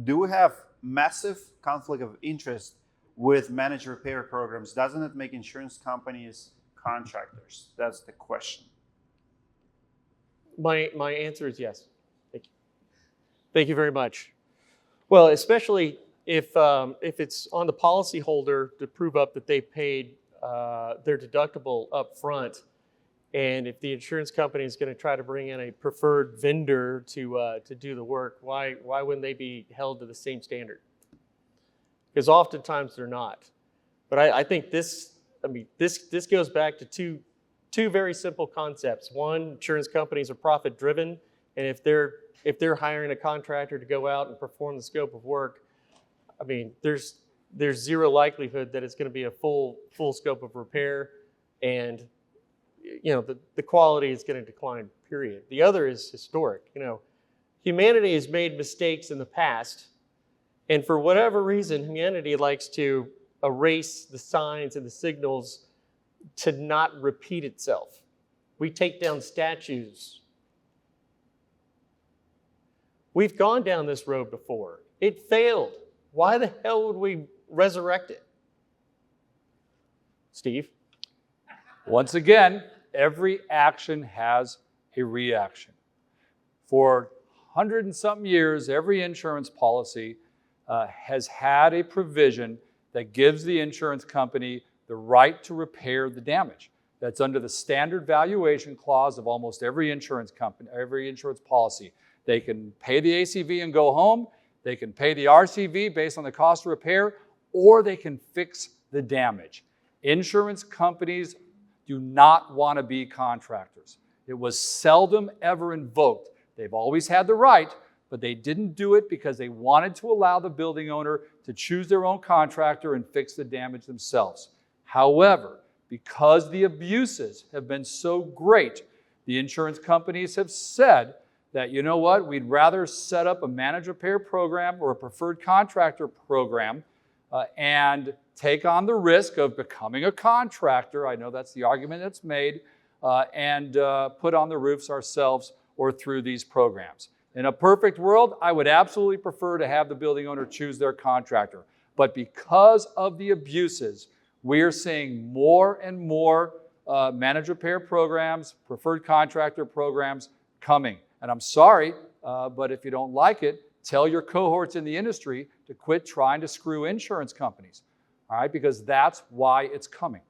do have massive conflict of interest with managed repair programs. Doesn't it make insurance companies contractors? That's the question. My answer is yes. Thank you. Thank you very much. Well, especially if it's on the policyholder to prove up that they paid their deductible up front, and if the insurance company is going to try to bring in a preferred vendor to do the work, why wouldn't they be held to the same standard? Because oftentimes they're not. But I think this goes back to two very simple concepts. One, insurance companies are profit driven, and if they're hiring a contractor to go out and perform the scope of work, I mean, there's zero likelihood that it's going to be a full scope of repair, and the quality is going to decline, period. The other is historic. Humanity has made mistakes in the past, and for whatever reason, humanity likes to erase the signs and the signals to not repeat itself. We take down statues. We've gone down this road before. It failed. Why the hell would we resurrect it? Steve? Once again, every action has a reaction. For 100 and something years, every insurance policy has had a provision that gives the insurance company the right to repair the damage. That's under the standard valuation clause of almost every insurance company, every insurance policy. They can pay the ACV and go home, they can pay the RCV based on the cost of repair, or they can fix the damage. Insurance companies do not want to be contractors. It was seldom ever invoked. They've always had the right, but they didn't do it because they wanted to allow the building owner to choose their own contractor and fix the damage themselves. However, because the abuses have been so great, the insurance companies have said that, you know what, we'd rather set up a managed repair program or a preferred contractor program and take on the risk of becoming a contractor. I know that's the argument that's made, and put on the roofs ourselves or through these programs. In a perfect world, I would absolutely prefer to have the building owner choose their contractor. But because of the abuses, we are seeing more and more managed repair programs, preferred contractor programs coming. And I'm sorry, but if you don't like it, tell your cohorts in the industry to quit trying to screw insurance companies, all right? Because that's why it's coming.